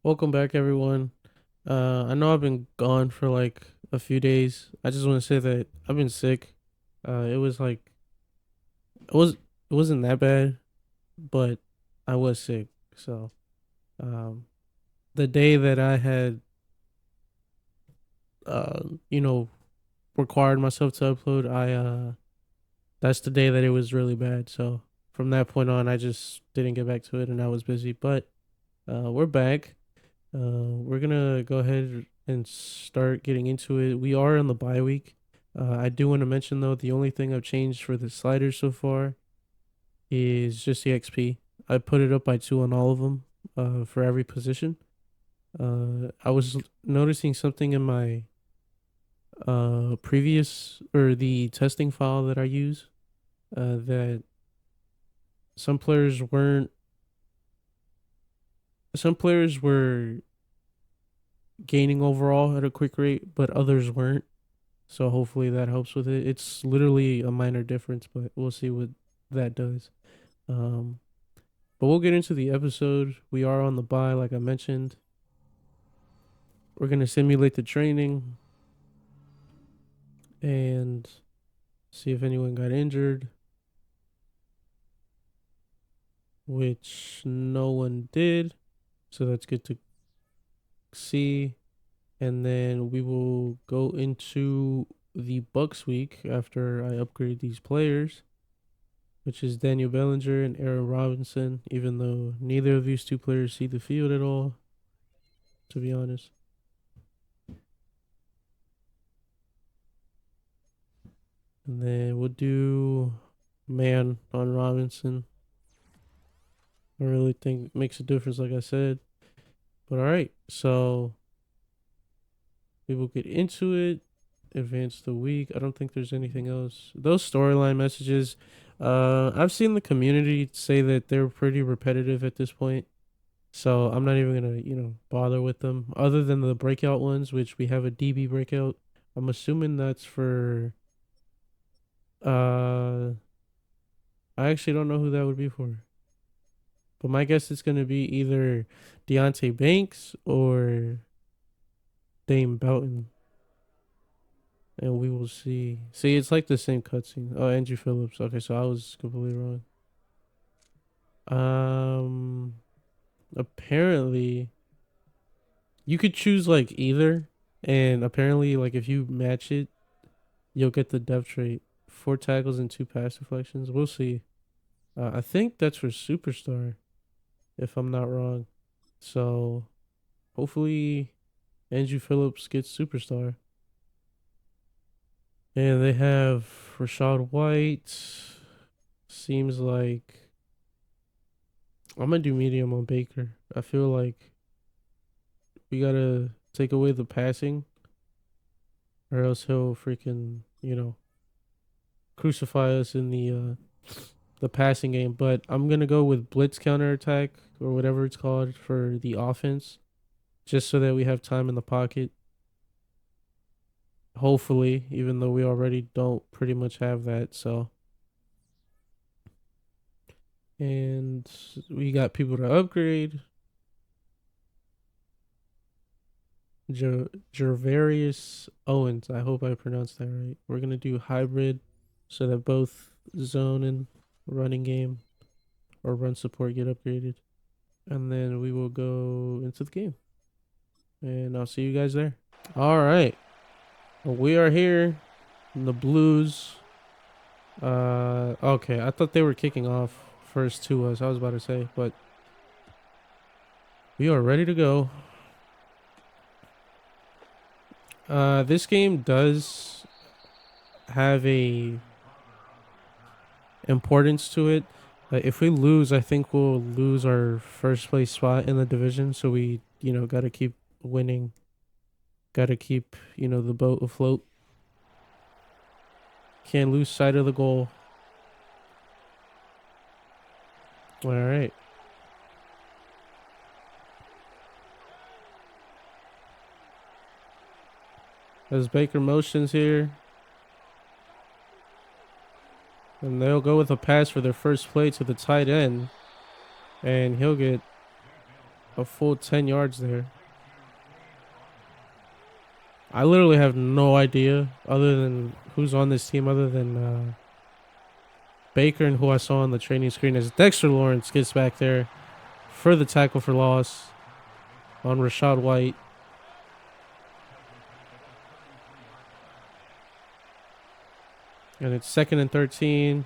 Welcome back, everyone. I know I've been gone for like a few days. I just want to say that I've been sick. It was like it wasn't that bad, but I was sick. So, um, the day that I had uh, you know, required myself to upload, I that's the day that it was really bad. So from that point on, I just didn't get back to it, and I was busy. But we're back. We're gonna go ahead and start getting into it. We are in the bye week. I do want to mention though, the only thing I've changed for the sliders so far is just the XP. I put it up by 2 on all of them, for every position. I was noticing something in my previous or the testing file that I use, that some players weren't. Some players were gaining overall at a quick rate, but others weren't. So hopefully that helps with it. It's literally a minor difference, but we'll see what that does. Um, but we'll get into the episode. We are on the bye, like I mentioned. We're gonna simulate the training and see if anyone got injured, which no one did. So that's good to see. And then we will go into the Bucks week after I upgrade these players, which is Daniel Bellinger and Aaron Robinson, even though neither of these two players see the field at all, to be honest. And then we'll do man on Robinson. I really think it makes a difference, like I said. But all right, so we will get into it. Advance the week. I don't think there's anything else. Those storyline messages, I've seen the community say that they're pretty repetitive at this point. So I'm not even gonna, bother with them. Other than the breakout ones, which we have a DB breakout. I'm assuming that's for uh I actually don't know who that would be for. But my guess is gonna be either Deontay Banks or Dame Belton. And we will see. See, it's like the same cutscene. Oh, Andrew Phillips. Okay, so I was completely wrong. Um Apparently you could choose like either, and apparently like if you match it, you'll get the depth trait. 4 tackles and 2 pass deflections. We'll see. I think that's for superstar, if I'm not wrong. So hopefully Andrew Phillips gets superstar. And they have Rashad White. Seems like I'm gonna do medium on Baker. I feel like we gotta take away the passing, or else he'll freaking crucify us in the passing game. But I'm gonna go with blitz counterattack or whatever it's called for the offense, just so that we have time in the pocket. Hopefully, even though we already don't pretty much have that. So, and we got people to upgrade. Gervarius Owens. I hope I pronounced that right. We're gonna do hybrid, so that both zone and running game or run support get upgraded, and then we will go into the game. And I'll see you guys there. All right. Well, we are here in the Blues. Okay. I thought they were kicking off first to us. I was about to say, but we are ready to go. This game does have a importance to it. If we lose, I think we'll lose our first place spot in the division. So we, got to keep winning. Got to keep, the boat afloat. Can't lose sight of the goal. All right. As Baker motions here. And they'll go with a pass for their first play to the tight end. And he'll get a full 10 yards there. I literally have no idea other than who's on this team other than Baker and who I saw on the training screen as Dexter Lawrence gets back there for the tackle for loss on Rashad White. And it's 2nd and 13.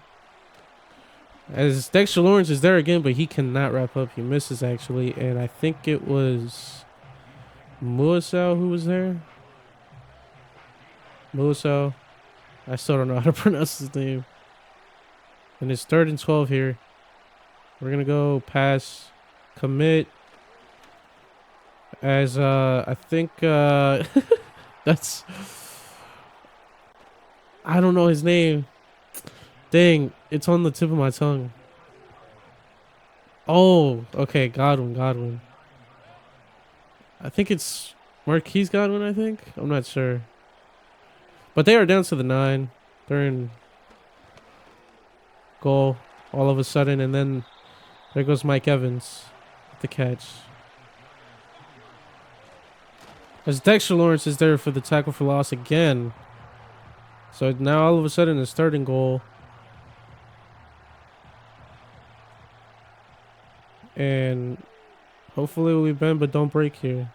As Dexter Lawrence is there again, but he cannot wrap up. He misses actually. And I think it was Muasau who was there. Muasau. I still don't know how to pronounce his name. And it's 3rd and 12 here. We're going to go pass, commit. As I think that's... I don't know his name. Dang, it's on the tip of my tongue. Oh, okay, Godwin. I think it's Marquise Godwin, I think. I'm not sure. But they are down to the 9. They're in goal all of a sudden, and then there goes Mike Evans with the catch. As Dexter Lawrence is there for the tackle for loss again. So now all of a sudden it's 3rd and goal. And hopefully we bend but don't break here.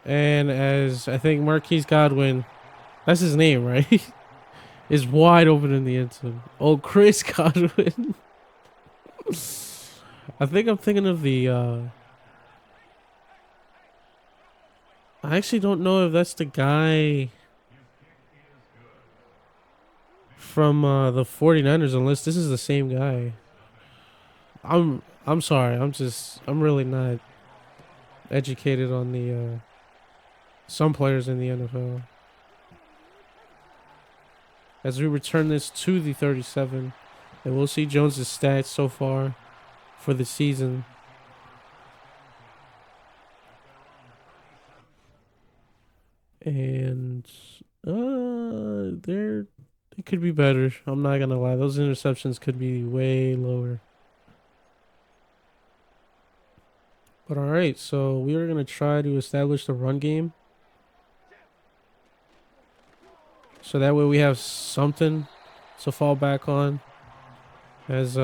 And as I think Marquise Godwin, that's his name, right? is wide open in the end zone. Oh, Chris Godwin. I think I'm thinking of the I actually don't know if that's the guy from the 49ers, unless this is the same guy. I'm sorry. I'm really not educated on the some players in the NFL. As we return this to the 37, and we'll see Jones's stats so far for the season. And it could be better. I'm not gonna lie. Those interceptions could be way lower. But all right, so we are gonna try to establish the run game, so that way we have something to fall back on. As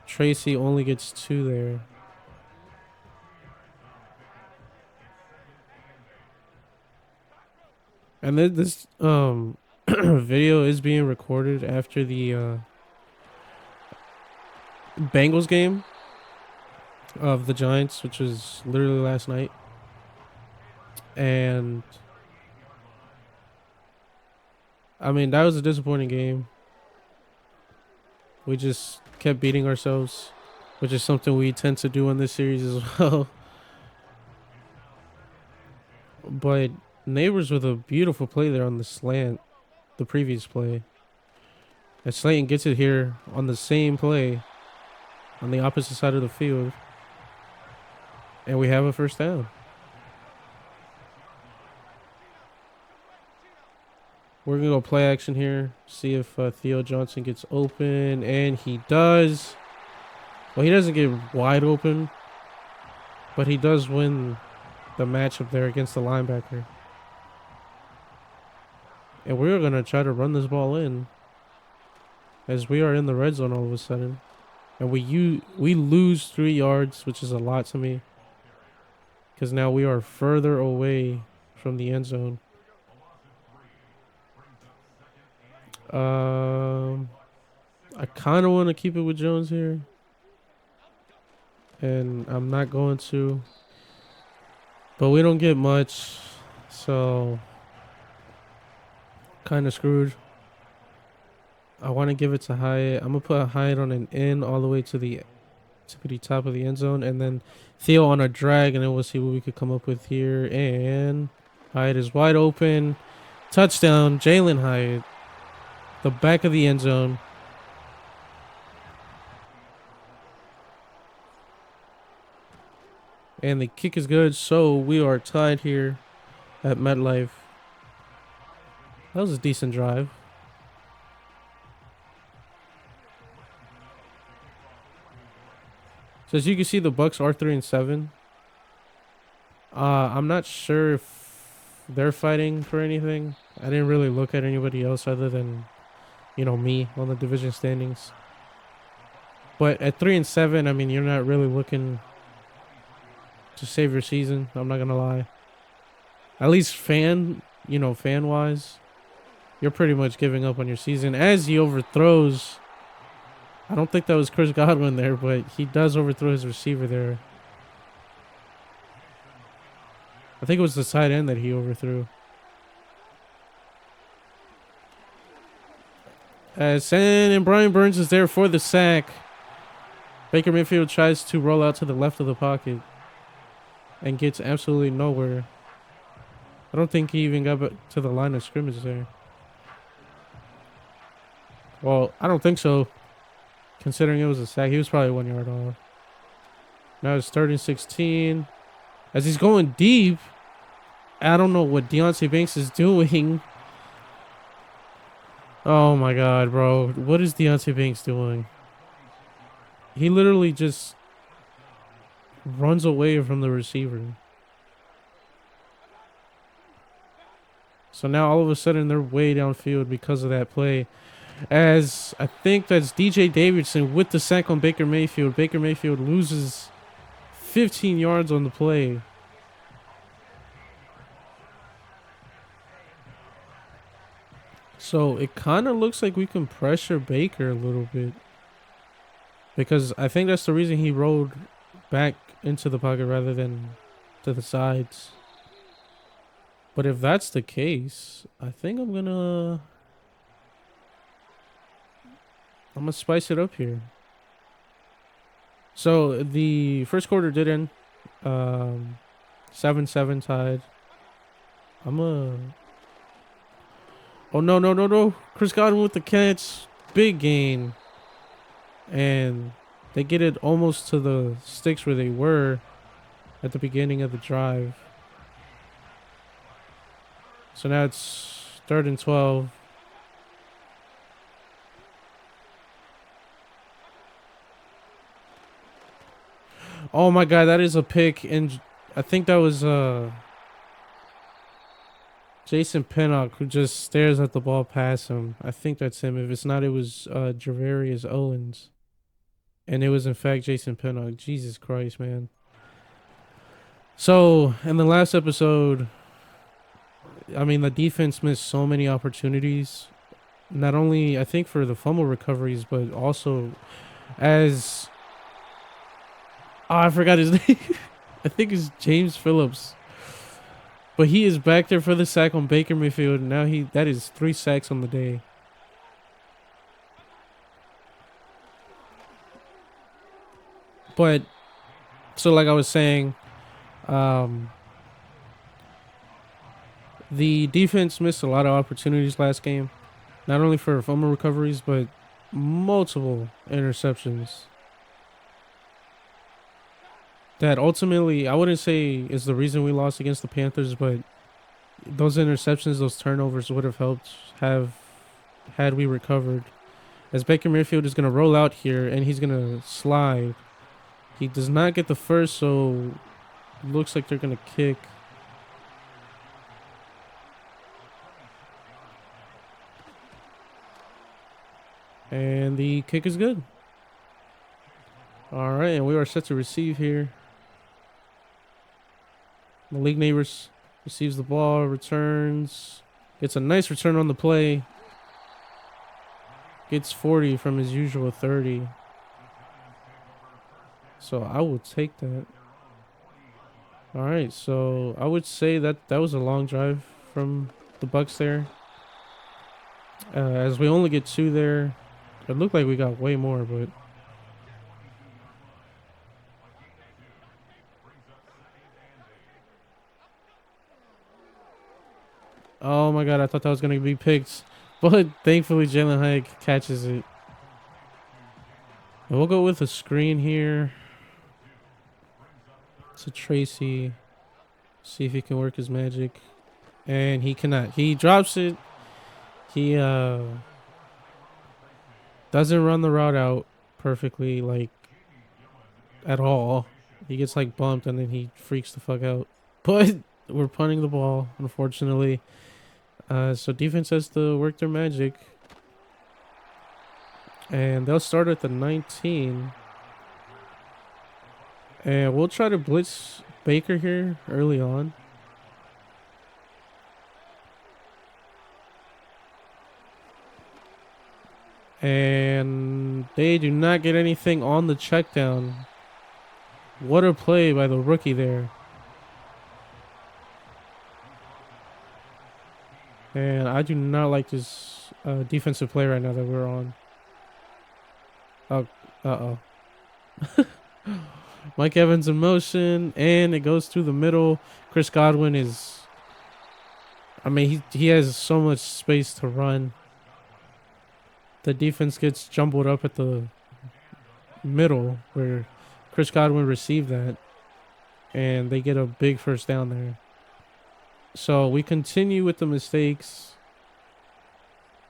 Tracy only gets 2 there. And then this video is being recorded after the Bengals game of the Giants, which was literally last night. And I mean, that was a disappointing game. We just kept beating ourselves, which is something we tend to do in this series as well. But Neighbors with a beautiful play there on the slant, the previous play. And Slayton gets it here on the same play on the opposite side of the field. And we have a first down. We're going to go play action here. See if Theo Johnson gets open. And he does. Well, he doesn't get wide open. But he does win the matchup there against the linebacker. And we're going to try to run this ball in. As we are in the red zone all of a sudden. And we lose 3 yards, which is a lot to me. Because now we are further away from the end zone. I kind of want to keep it with Jones here. And I'm not going to. But we don't get much. So kind of screwed. I want to give it to Hyatt. I'm going to put Hyatt on an in all the way to the top of the end zone. And then Theo on a drag. And then we'll see what we could come up with here. And Hyatt is wide open. Touchdown, Jalen Hyatt. The back of the end zone. And the kick is good. So we are tied here at MetLife. That was a decent drive. So as you can see, the Bucks are 3-7. I'm not sure if they're fighting for anything. I didn't really look at anybody else other than, me on the division standings. But at 3-7, I mean, you're not really looking to save your season. I'm not gonna lie. At least fan wise, you're pretty much giving up on your season as he overthrows. I don't think that was Chris Godwin there, but he does overthrow his receiver there. I think it was the side end that he overthrew. And Brian Burns is there for the sack. Baker Mayfield tries to roll out to the left of the pocket and gets absolutely nowhere. I don't think he even got to the line of scrimmage there. Well, I don't think so. Considering it was a sack, he was probably 1 yard off. Now it's 3rd and 16. As he's going deep, I don't know what Deonte Banks is doing. Oh my God, bro. What is Deonte Banks doing? He literally just runs away from the receiver. So now all of a sudden they're way downfield because of that play. As I think that's DJ Davidson with the sack on Baker Mayfield. Baker Mayfield loses 15 yards on the play. So it kind of looks like we can pressure Baker a little bit. Because I think that's the reason he rolled back into the pocket rather than to the sides. But if that's the case, I think I'm gonna spice it up here. So the first quarter did end 7-7 tied. Oh no. Chris Godwin with the catch. Big gain. And they get it almost to the sticks where they were at the beginning of the drive. So now it's 3rd and 12. Oh my God, that is a pick, and I think that was Jason Pinnock who just stares at the ball past him. I think that's him. If it's not, it was Javarius Owens. And it was in fact Jason Pinnock. Jesus Christ, man. So in the last episode, I mean, the defense missed so many opportunities. Not only, I think, for the fumble recoveries, but also as... Oh, I forgot his name. I think it's James Phillips. But he is back there for the sack on Baker Mayfield. And now that is 3 sacks on the day. But, so like I was saying, the defense missed a lot of opportunities last game. Not only for fumble recoveries, but multiple interceptions. That ultimately, I wouldn't say is the reason we lost against the Panthers, but those interceptions, those turnovers would have helped had we recovered. As Baker Mayfield is going to roll out here, and he's going to slide. He does not get the first, so looks like they're going to kick. And the kick is good. All right, and we are set to receive here. Malik Neighbors receives the ball, returns. Gets a nice return on the play. Gets 40 from his usual 30. So I will take that. All right, so I would say that was a long drive from the Bucks there. As we only get 2 there. It looked like we got way more, but... Oh my God, I thought that was going to be picked. But thankfully Jalen Hyatt catches it. And we'll go with a screen here. To Tracy. See if he can work his magic. And he cannot. He drops it. He doesn't run the route out perfectly. Like, at all. He gets like bumped and then he freaks the fuck out. But we're punting the ball, unfortunately. So defense has to work their magic. And they'll start at the 19. And we'll try to blitz Baker here early on. And they do not get anything on the check down. What a play by the rookie there. And I do not like this defensive play right now that we're on. Oh, uh-oh. Mike Evans in motion, and it goes through the middle. Chris Godwin is... I mean, he has so much space to run. The defense gets jumbled up at the middle where Chris Godwin received that. And they get a big first down there. So we continue with the mistakes.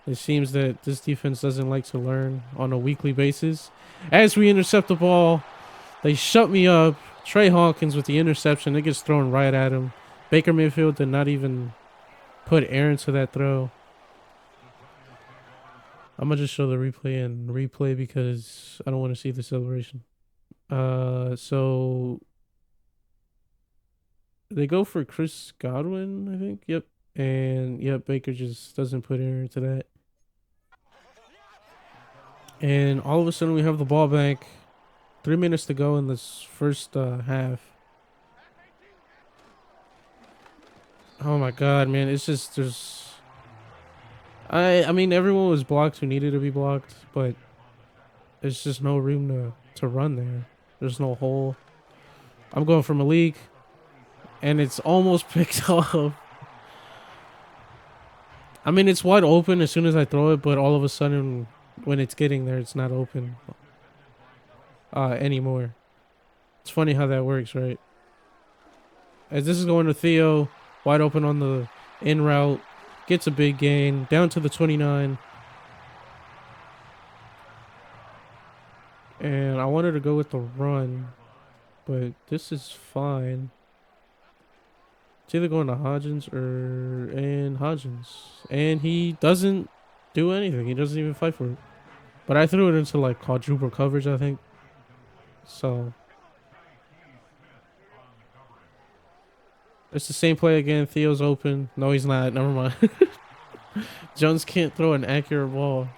It seems that this defense doesn't like to learn on a weekly basis. As we intercept the ball, they shut me up. Trey Hawkins with the interception. It gets thrown right at him. Baker Mayfield did not even put air into that throw. I'm going to just show the replay because I don't want to see the celebration. So they go for Chris Godwin, I think. Yep. And yep, Baker just doesn't put air into that. And all of a sudden we have the ball back. 3 minutes to go in this first half. Oh my god, man. It's just there's I mean everyone was blocked who needed to be blocked, but there's just no room to run there. There's no hole. I'm going for Malik and it's almost picked up. I mean it's wide open as soon as I throw it, but all of a sudden when it's getting there it's not open anymore. It's funny how that works, right? As this is going to Theo, wide open on the in route, gets a big gain, down to the 29. And I wanted to go with the run, but this is fine. It's either going to Hodgins or Hodgins. And he doesn't do anything. He doesn't even fight for it. But I threw it into like quadruple coverage, I think. So it's the same play again. Theo's open. No, he's not. Never mind. Jones can't throw an accurate ball.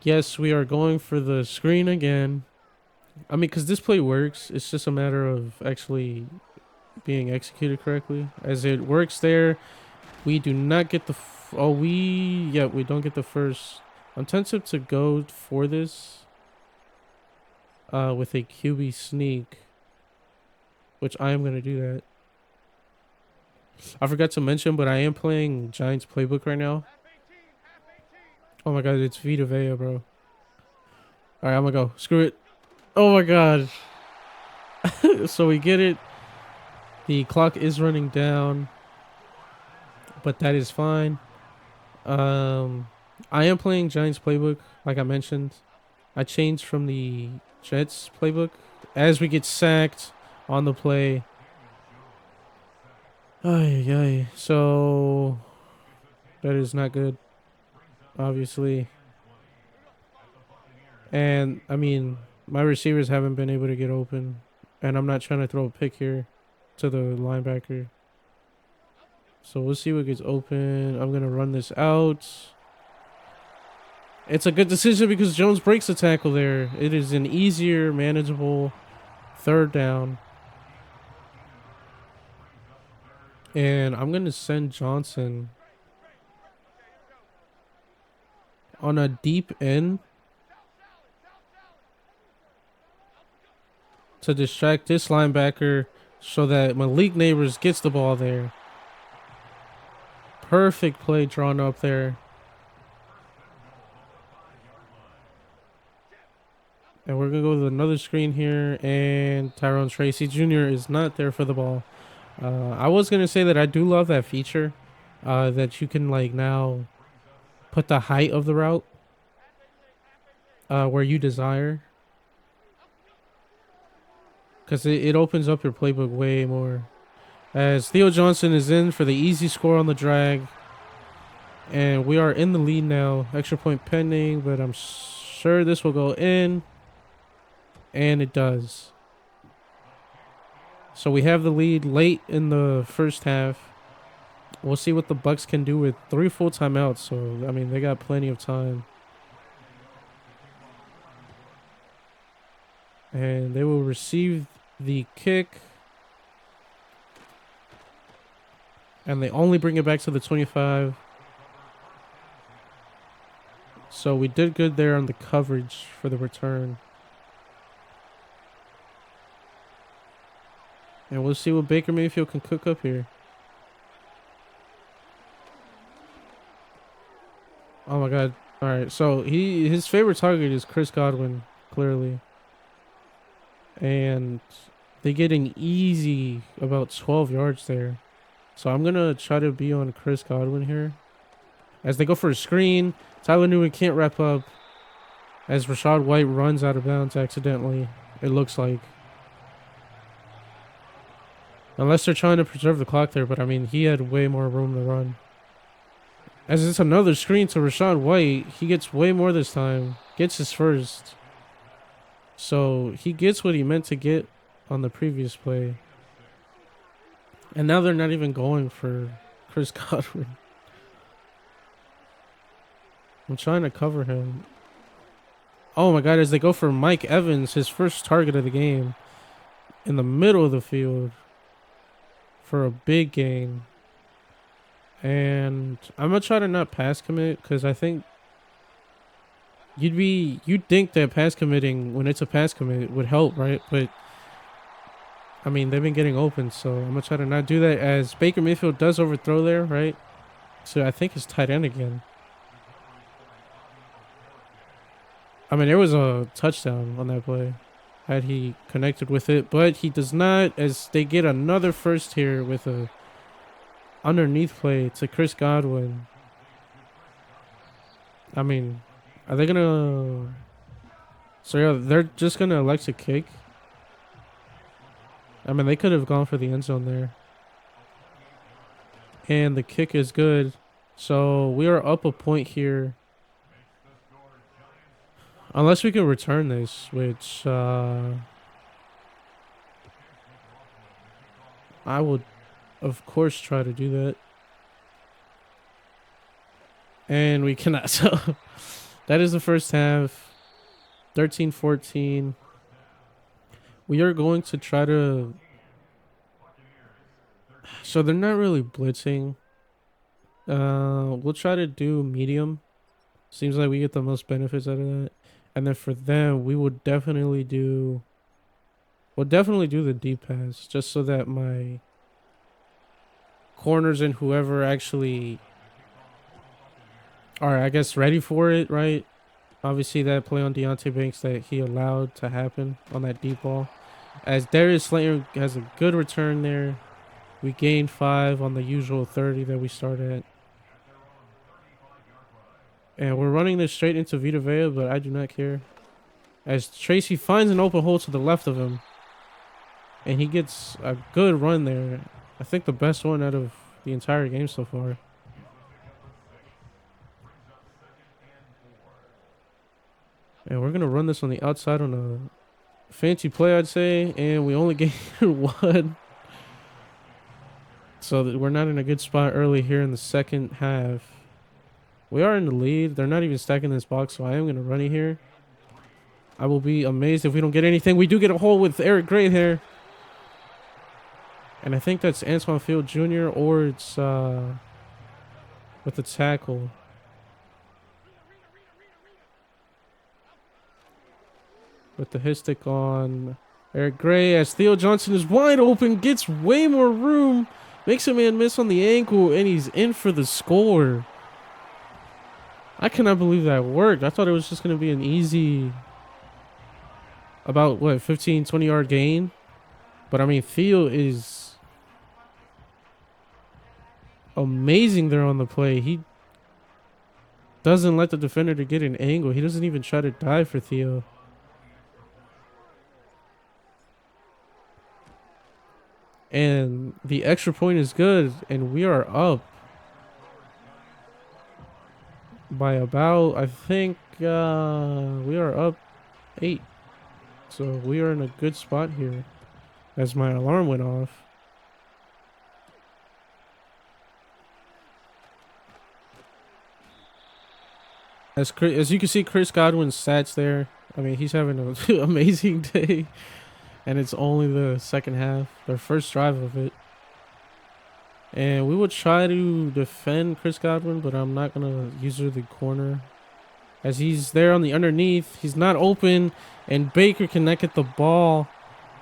Yes, we are going for the screen again. I mean, because this play works. It's just a matter of actually being executed correctly. As it works there, we do not get the... we don't get the first... I'm tempted to go for this with a QB sneak, which I am going to do that. I forgot to mention, but I am playing Giants Playbook right now. Oh my god, it's Vita Vea, bro. Alright, I'm going to go. Screw it. Oh my god. So we get it. The clock is running down, but that is fine. I am playing Giants Playbook, like I mentioned. I changed from the Jets Playbook. As we get sacked on the play. So that is not good, obviously. And, I mean, my receivers haven't been able to get open. And I'm not trying to throw a pick here to the linebacker. So we'll see what gets open. I'm going to run this out. It's a good decision because Jones breaks the tackle there. It is an easier, manageable third down. And I'm going to send Johnson on a deep end to distract this linebacker so that Malik Neighbors gets the ball there. Perfect play drawn up there. And we're going to go with another screen here. And Tyrone Tracy Jr. is not there for the ball. I was going to say that I do love that feature. That you can like now put the height of the route. where you desire, because it opens up your playbook way more. As Theo Johnson is in for the easy score on the drag, and we are in the lead now. Extra point pending, but I'm sure this will go in, and it does. So we have the lead late in the first half. We'll see what the Bucs can do with 3 full timeouts. So I mean, they got plenty of time. And they will receive the kick. And they only bring it back to the 25. So we did good there on the coverage for the return. And we'll see what Baker Mayfield can cook up here. Oh my God. All right. So his favorite target is Chris Godwin, clearly. And they get an easy about 12 yards there. So I'm going to try to be on Chris Godwin here. As they go for a screen, Tyler Newman can't wrap up. As Rachaad White runs out of bounds accidentally, it looks like. Unless they're trying to preserve the clock there, but I mean, he had way more room to run. As it's another screen to Rachaad White, he gets way more this time. Gets his first. So he gets what he meant to get on the previous play. And now they're not even going for Chris Godwin. I'm trying to cover him. Oh my God, as they go for Mike Evans, his first target of the game, in the middle of the field for a big gain. And I'm going to try to not pass commit, because I think you'd think that pass committing when it's a pass commit would help, right? But I mean, they've been getting open, so I'm going to try to not do that, as Baker Mayfield does overthrow there, right? So I think it's tight end again. I mean, there was a touchdown on that play had he connected with it, but he does not, as they get another first here with a underneath play to Chris Godwin. I mean, are they gonna... So yeah, they're just gonna elect to kick. I mean, they could have gone for the end zone there. And the kick is good. So we are up a point here. Unless we can return this, which I would, of course, try to do that. And we cannot. So that is the first half. 13-14. We are going to try to... So they're not really blitzing. We'll try to do medium. Seems like we get the most benefits out of that. And then for them, we will definitely do... We'll definitely do the deep pass, just so that my corners and whoever actually are, I guess, ready for it, right? Obviously, that play on Deontay Banks that he allowed to happen on that deep ball. As Darius Slayton has a good return there. We gained 5 on the usual 30 that we start at. And we're running this straight into Vita Vea, but I do not care. As Tracy finds an open hole to the left of him. And he gets a good run there. I think the best one out of the entire game so far. And we're going to run this on the outside on a fancy play, I'd say. And we only gained 1. So we're not in a good spot early here in the second half. We are in the lead. They're not even stacking this box, so I am going to run it here. I will be amazed if we don't get anything. We do get a hole with Eric Gray there. And I think that's Antoine Field Jr. or it's with the tackle. With the hit stick on Eric Gray, as Theo Johnson is wide open, gets way more room, makes a man miss on the ankle, and he's in for the score. I cannot believe that worked. I thought it was just going to be an easy, about, what, 15, 20-yard gain? But, I mean, Theo is amazing there on the play. doesn't let the defender to get an angle. He doesn't even try to dive for Theo. And the extra point is good, and we are up by about, I think, we are up 8. So we are in a good spot here as my alarm went off. As you can see, Chris Godwin's stats there. I mean, he's having an amazing day. And it's only the second half, their first drive of it. And we would try to defend Chris Godwin, but I'm not going to use the corner. As he's there on the underneath, he's not open, and Baker cannot get the ball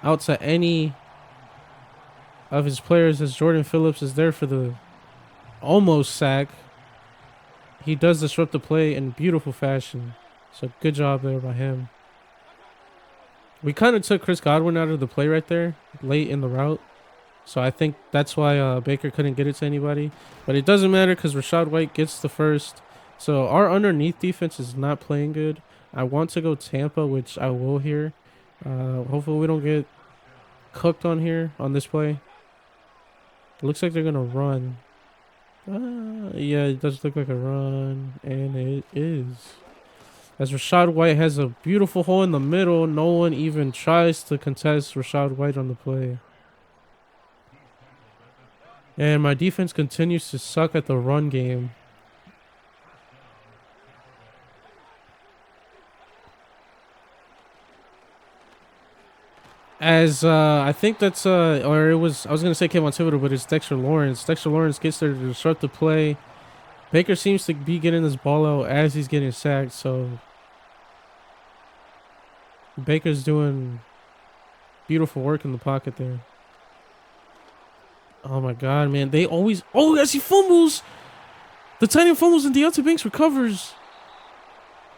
out to any of his players as Jordan Phillips is there for the almost sack. He does disrupt the play in beautiful fashion. So good job there by him. We kind of took Chris Godwin out of the play right there, late in the route. So I think that's why Baker couldn't get it to anybody. But it doesn't matter because Rachaad White gets the first. So our underneath defense is not playing good. I want to go Tampa, which I will here. Hopefully we don't get cooked on here on this play. It looks like they're going to run. Yeah, it does look like a run. And it is. As Rachaad White has a beautiful hole in the middle, no one even tries to contest Rachaad White on the play. And my defense continues to suck at the run game. As I think that's or it was, I was gonna say Kevin Thibodeau, but it's Dexter Lawrence. Dexter Lawrence gets there to disrupt the play. Baker seems to be getting this ball out as he's getting sacked, so Baker's doing beautiful work in the pocket there. Oh my god, man. They always... Oh, as he fumbles! The tight end fumbles and Deontay Banks recovers.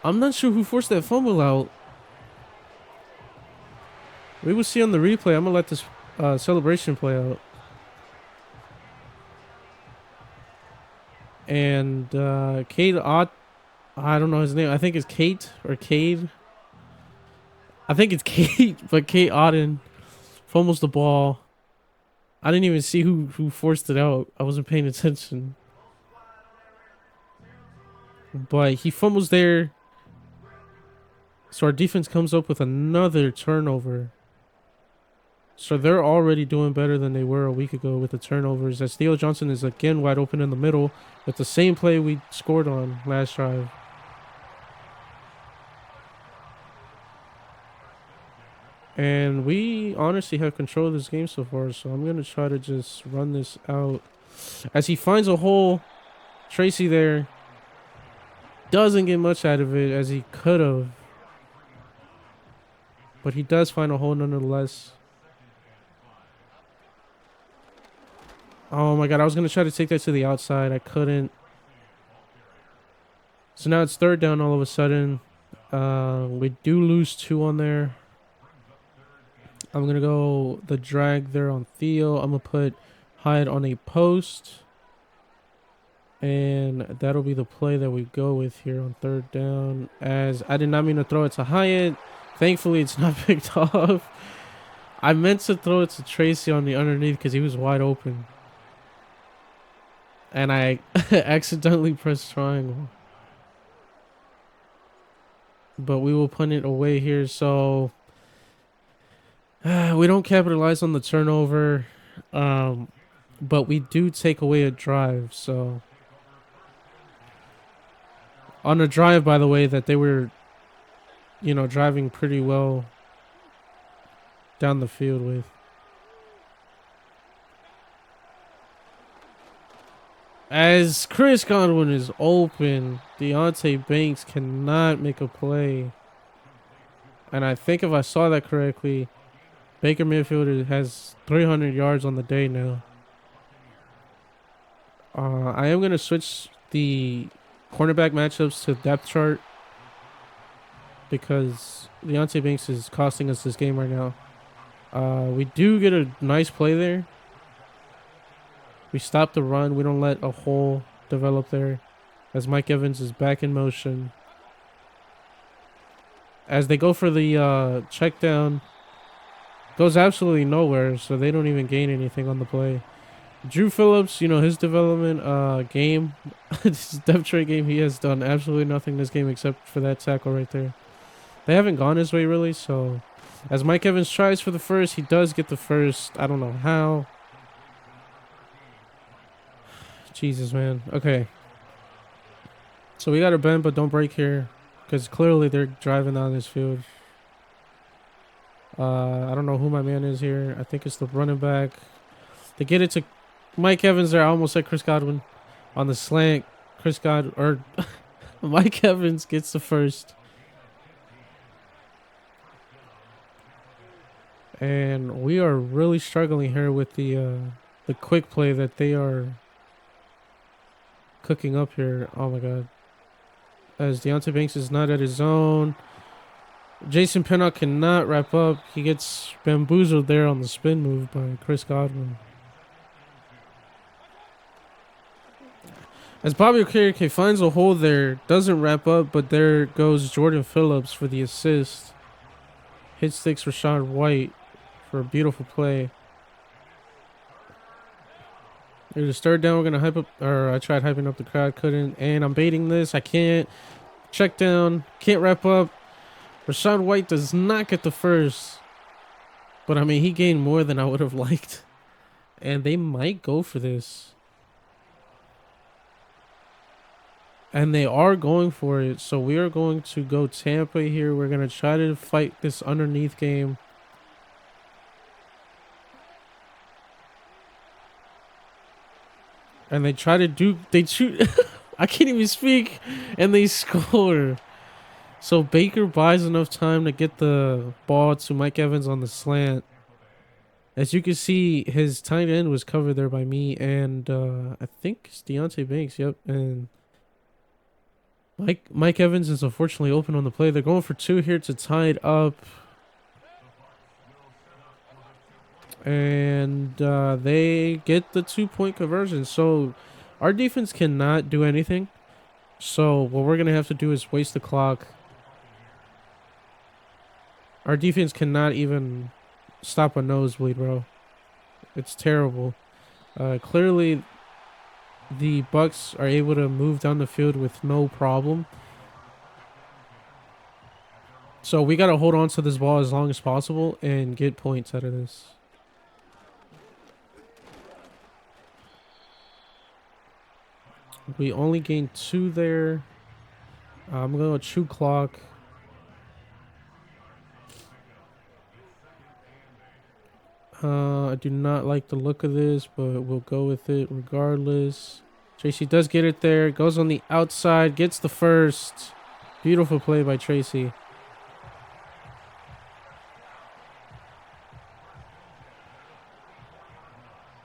I'm not sure who forced that fumble out. We will see on the replay. I'm going to let this celebration play out. And Cade Ott... I don't know his name. I think it's Kate or Cade. I think it's Kate, but Kate Otten fumbles the ball. I didn't even see who forced it out. I wasn't paying attention. But he fumbles there. So our defense comes up with another turnover. So they're already doing better than they were a week ago with the turnovers. As Theo Johnson is again wide open in the middle with the same play we scored on last drive. And we honestly have control of this game so far, so I'm going to try to just run this out. As he finds a hole, Tracy there doesn't get much out of it as he could have. But he does find a hole nonetheless. Oh my god, I was going to try to take that to the outside. I couldn't. So now it's third down all of a sudden. We do lose 2 on there. I'm going to go the drag there on Theo. I'm going to put Hyatt on a post. And that'll be the play that we go with here on third down. As I did not mean to throw it to Hyatt. Thankfully, it's not picked off. I meant to throw it to Tracy on the underneath because he was wide open. And I accidentally pressed triangle. But we will punt it away here, so... we don't capitalize on the turnover, but we do take away a drive. So on a drive, by the way, that they were, driving pretty well down the field with. As Chris Godwin is open, Deontay Banks cannot make a play. And I think if I saw that correctly, Baker Mayfield has 300 yards on the day now. I am going to switch the cornerback matchups to depth chart because Deontay Banks is costing us this game right now. We do get a nice play there. We stop the run. We don't let a hole develop there. as Mike Evans is back in motion. As they go for the check down, goes absolutely nowhere, so they don't even gain anything on the play. Drew Phillips, you know, his development game, this depth chart game, he has done absolutely nothing this game except for that tackle right there. They haven't gone his way really, so as Mike Evans tries for the first, he does get the first. I don't know how. Jesus, man. Okay. So we got to bend but don't break here, because clearly they're driving down this field. I don't know who my man is here. I think it's the running back. They get it to Mike Evans there. I almost said Chris Godwin on the slant. Mike Evans gets the first. And we are really struggling here with the quick play that they are cooking up here. Oh my god. As Deonte Banks is not at his zone. Jason Pinnock cannot wrap up. He gets bamboozled there on the spin move by Chris Godwin. As Bobby Okereke finds a hole there, doesn't wrap up, but there goes Jordan Phillips for the assist. Hit sticks Rashad White for a beautiful play. There's a third down. We're going to hype up, or I tried hyping up the crowd, couldn't. And I'm baiting this. I can't. Check down. Can't wrap up. Rashad White does not get the first. But I mean, he gained more than I would have liked. And they might go for this. And they are going for it. So we are going to go Tampa here. We're going to try to fight this underneath game. And they try to do, they shoot, I can't even speak, and they score. So Baker buys enough time to get the ball to Mike Evans on the slant. As you can see, his tight end was covered there by me and I think it's Deonte Banks, yep. And Mike Evans is unfortunately open on the play. They're going for two here to tie it up. And they get the 2-point conversion. So our defense cannot do anything. So what we're going to have to do is waste the clock. Our defense cannot even stop a nosebleed, bro. It's terrible. Clearly, the Bucs are able to move down the field with no problem. So we got to hold on to this ball as long as possible and get points out of this. We only gained 2 there. I'm going to chew clock. I do not like the look of this, but we'll go with it regardless. Tracy does get it there. Goes on the outside. Gets the first. Beautiful play by Tracy.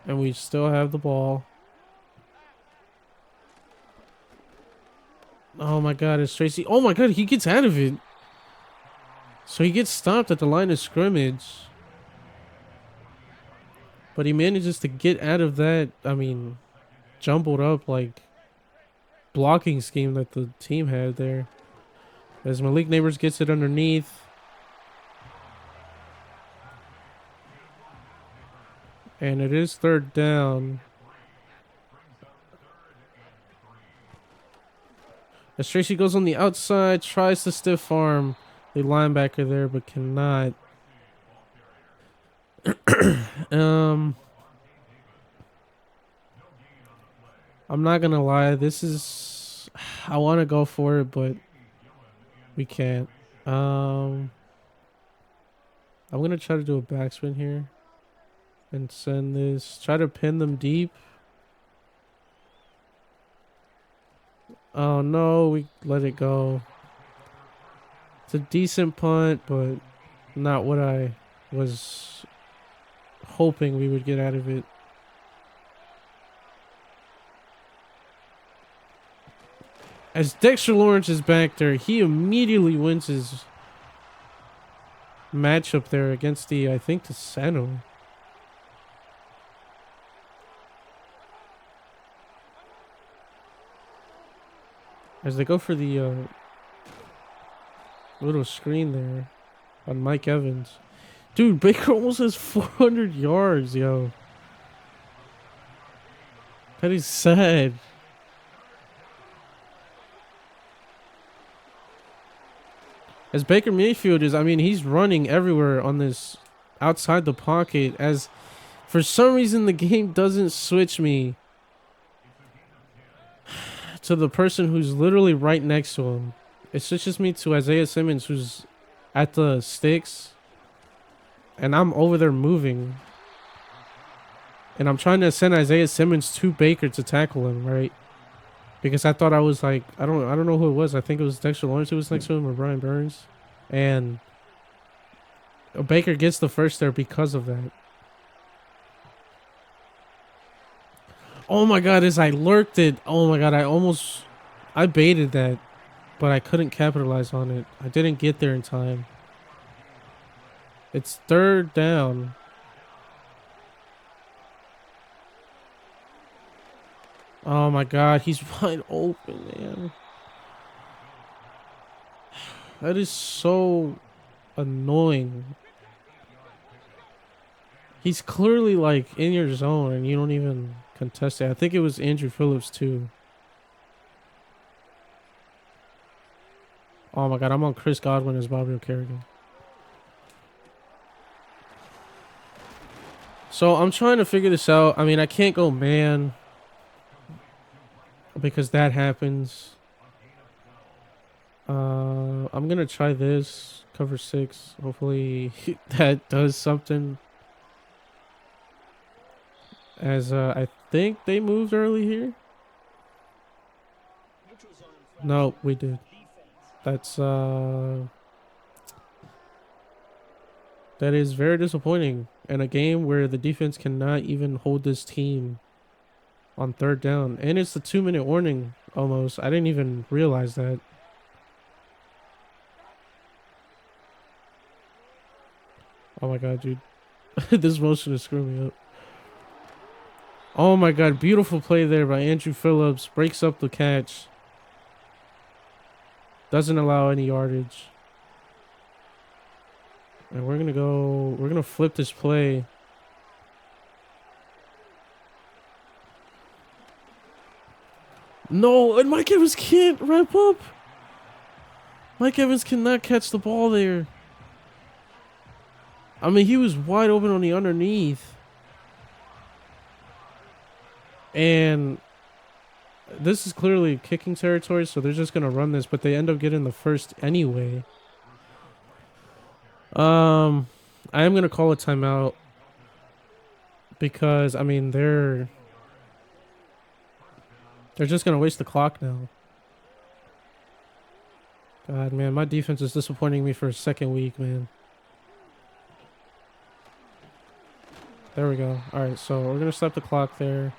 And we still have the ball. Oh my god, it's Tracy. Oh my god, he gets out of it. So he gets stopped at the line of scrimmage. But he manages to get out of that, I mean, jumbled up like blocking scheme that the team had there. As Malik Neighbors gets it underneath. And it is 3rd down. As Tracy goes on the outside, tries to stiff arm the linebacker there, but cannot. I'm not gonna lie, this is, I want to go for it, but we can't. I'm gonna try to do a backspin here and send this, try to pin them deep. Oh no, we let it go. It's a decent punt, but not what I was hoping we would get out of it. As Dexter Lawrence is back there, he immediately wins his matchup there against the, I think, the center. As they go for the little screen there on Mike Evans. Dude, Baker almost has 400 yards, yo. That is sad. As Baker Mayfield is, I mean, he's running everywhere on this outside the pocket. As for some reason, the game doesn't switch me to the person who's literally right next to him. It switches me to Isaiah Simmons, who's at the sticks. And I'm over there moving. And I'm trying to send Isaiah Simmons to Baker to tackle him, right? Because I thought I was like, I don't know who it was. I think it was Dexter Lawrence who was next to him or Brian Burns. And Baker gets the first there because of that. Oh my god, as I lurked it. Oh my god, I baited that, but I couldn't capitalize on it. I didn't get there in time. It's third down. Oh my god, he's wide open, man. That is so annoying. He's clearly like in your zone and you don't even contest it. I think it was Andrew Phillips too. Oh my god, I'm on Chris Godwin as Bobby O'Carrigan. So I'm trying to figure this out. I mean, I can't go man because that happens. I'm gonna try this cover 6. Hopefully that does something. As I think they moved early here. No, we did. That's that is very disappointing in a game where the defense cannot even hold this team on third down. And it's the 2-minute warning almost. I didn't even realize that. Oh my god, dude. This motion is screwing me up. Oh my god, beautiful play there by Andrew Phillips. Breaks up the catch. Doesn't allow any yardage. And we're gonna flip this play. No, and Mike Evans can't wrap up. Mike Evans cannot catch the ball there. I mean, he was wide open on the underneath. And this is clearly kicking territory, so they're just going to run this, but they end up getting the first anyway. I am going to call a timeout because, I mean, they're just going to waste the clock now. God, man, my defense is disappointing me for a second week, man. There we go. All right, so we're going to stop the clock there.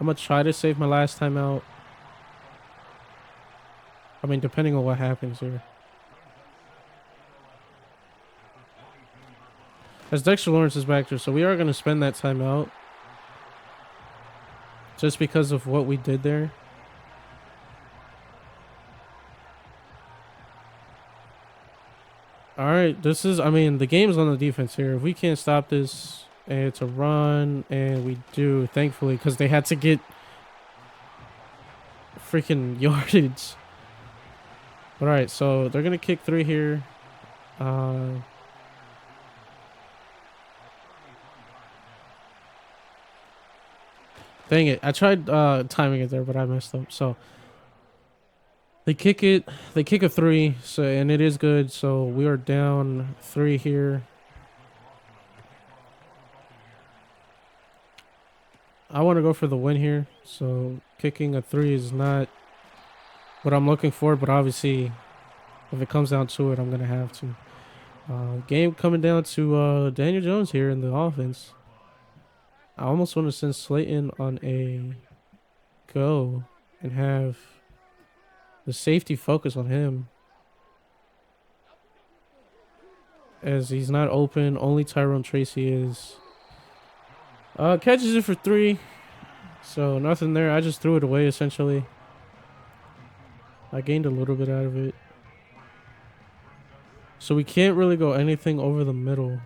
I'm going to try to save my last timeout. I mean, depending on what happens here. As Dexter Lawrence is back there, so we are going to spend that timeout. Just because of what we did there. All right, this is, I mean, the game's on the defense here. If we can't stop this, and it's a run, and we do, thankfully, because they had to get freaking yardage. All right, so they're going to kick 3 here. Dang it. I tried timing it there, but I messed up. So they kick it. They kick a 3, so and it is good. So we are down 3 here. I want to go for the win here. So kicking a 3 is not what I'm looking for, but obviously if it comes down to it, I'm going to have to. Game coming down to Daniel Jones here in the offense. I almost want to send Slayton on a go and have the safety focus on him. As he's not open, only Tyrone Tracy is. Catches it for 3. So nothing there. I just threw it away essentially. I gained a little bit out of it. So we can't really go anything over the middle.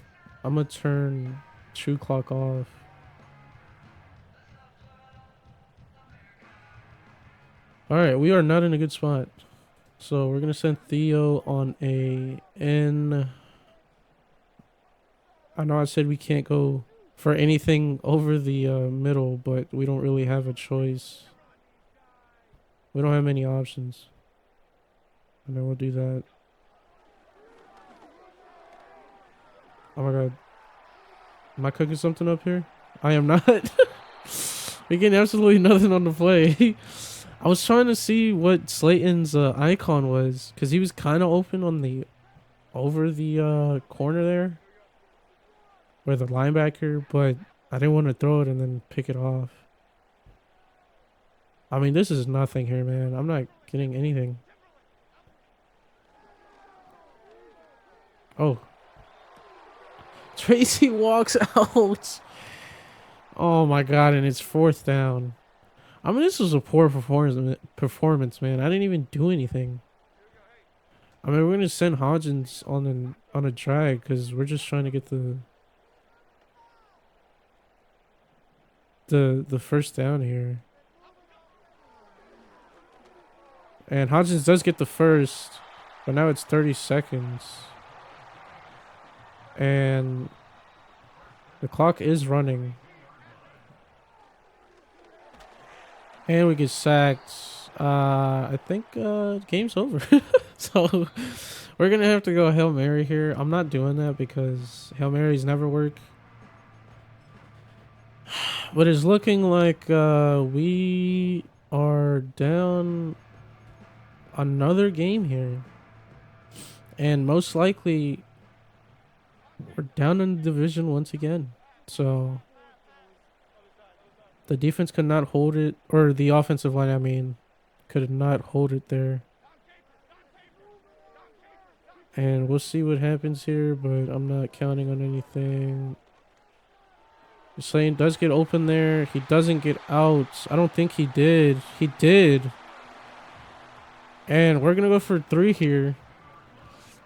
I'm gonna turn true clock off. Alright, we are not in a good spot. So we're gonna send Theo on a N. I know I said we can't go for anything over the middle, but we don't really have a choice. We don't have many options. And then we'll do that. Oh my god. Am I cooking something up here? I am not. We're getting absolutely nothing on the play. I was trying to see what Slayton's icon was, because he was kind of open on the over the corner there, where the linebacker, but I didn't want to throw it and then pick it off. I mean, this is nothing here, man. I'm not getting anything. Oh. Tracy walks out. Oh my god, and it's 4th down. I mean, this was a poor performance, man. I didn't even do anything. I mean, we're gonna send Hodgins on a drag because we're just trying to get the first down here. And Hodgins does get the first, but now it's 30 seconds. And the clock is running. And we get sacked. I think game's over. So we're gonna have to go Hail Mary here. I'm not doing that because Hail Marys never work. But it's looking like we are down another game here. And most likely we're down in the division once again. So the defense could not hold it, or the offensive line, I mean, could not hold it there. And we'll see what happens here, but I'm not counting on anything. Slayton does get open there. He doesn't get out. I don't think he did. He did. And we're going to go for 3 here.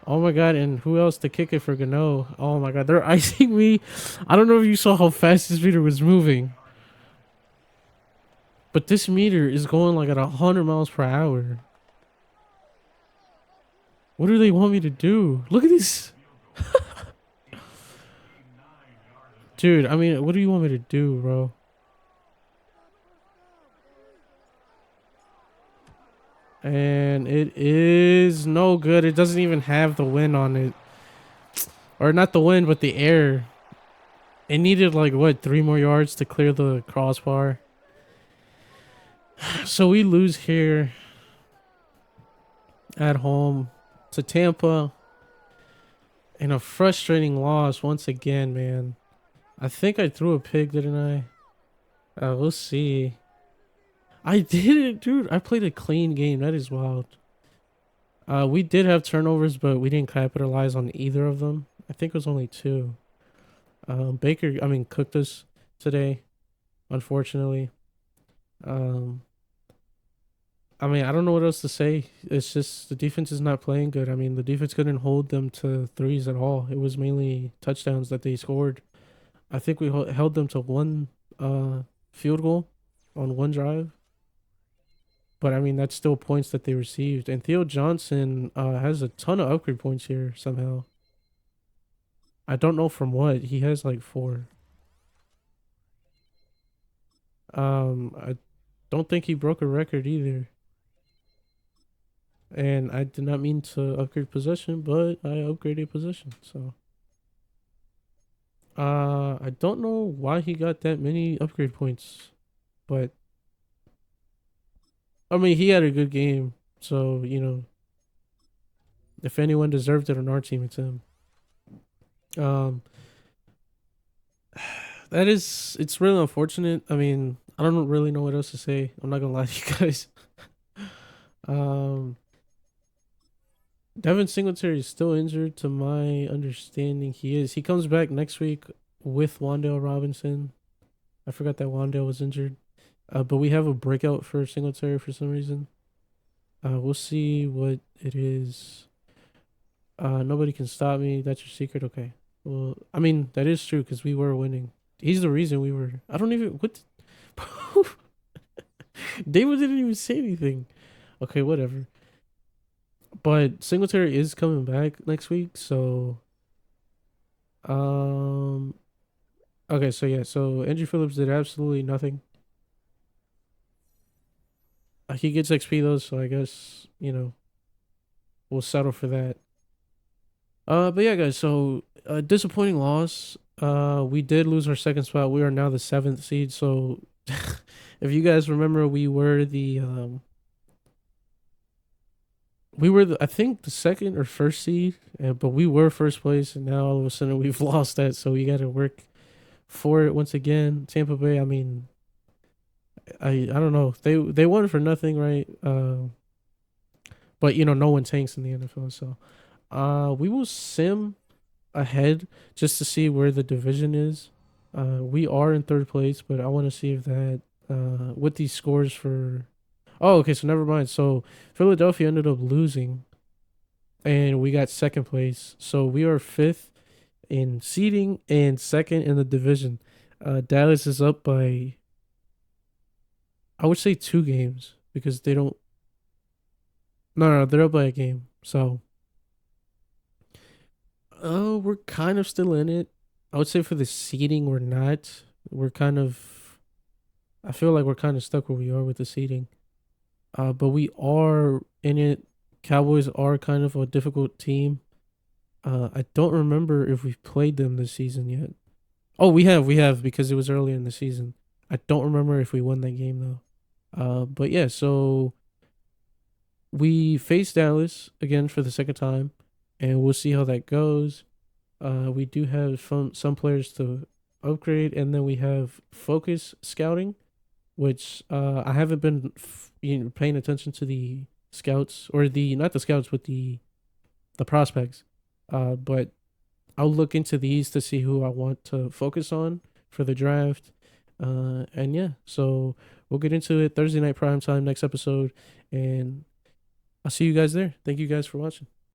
Oh my god, and who else to kick it for Gano? Oh my god, they're icing me. I don't know if you saw how fast this meter was moving. But this meter is going like at 100 miles per hour. What do they want me to do? Look at this. Dude, I mean, what do you want me to do, bro? And it is no good. It doesn't even have the wind on it. Or not the wind, but the air. It needed like, what, 3 more yards to clear the crossbar. So we lose here at home to Tampa. And a frustrating loss once again, man. I think I threw a pig, didn't I? We'll see. I did it, dude. I played a clean game. That is wild. We did have turnovers, but we didn't capitalize on either of them. I think it was only 2. Baker, I mean, cooked us today, unfortunately. I mean, I don't know what else to say. It's just the defense is not playing good. I mean, the defense couldn't hold them to 3s at all. It was mainly touchdowns that they scored. I think we held them to 1 field goal on 1 drive. But I mean, that's still points that they received. And Theo Johnson has a ton of upgrade points here somehow. I don't know from what. He has like 4. I don't think he broke a record either. And I did not mean to upgrade possession, but I upgraded possession, so. I don't know why he got that many upgrade points, but I mean, he had a good game, so, you know, if anyone deserved it on our team, it's him. It's really unfortunate. I mean, I don't really know what else to say. I'm not gonna lie to you guys. Um, Devin Singletary is still injured, to my understanding. He is. He comes back next week with Wan'Dale Robinson. I forgot that Wan'Dale was injured. But we have a breakout for Singletary for some reason. We'll see what it is. Nobody can stop me. That's your secret. Okay. Well, I mean that is true because we were winning. He's the reason we were. I don't even what. David didn't even say anything. Okay, whatever. But Singletary is coming back next week, so um. Okay, so yeah, so Andrew Phillips did absolutely nothing. He gets XP though, so I guess we'll settle for that. But yeah, guys. So disappointing loss. We did lose our second spot. We are now the seventh seed. So if you guys remember, we were I think the second or first seed, but we were first place, and now all of a sudden we've lost that. So we got to work for it once again. Tampa Bay. I mean, I don't know. They won for nothing, right? But no one tanks in the NFL. So we will sim ahead just to see where the division is. We are in third place, but I want to see if that with these scores for. Oh, okay. So never mind. So Philadelphia ended up losing, and we got second place. So we are fifth in seeding and second in the division. Dallas is up by, I would say, 2 games because they don't. No, they're up by a game. So, oh, we're kind of still in it. I would say for the seeding, we're not. We're kind of. I feel like we're kind of stuck where we are with the seeding. But we are in it. Cowboys are kind of a difficult team. I don't remember if we've played them this season yet. Oh, we have because it was earlier in the season. I don't remember if we won that game though. But yeah, so we face Dallas again for the second time, and we'll see how that goes. We do have some players to upgrade, and then we have focus scouting, which I haven't been paying attention to the scouts or the not the scouts but the prospects. But I'll look into these to see who I want to focus on for the draft. And yeah, so we'll get into it Thursday night prime time next episode, and I'll see you guys there. Thank you guys for watching.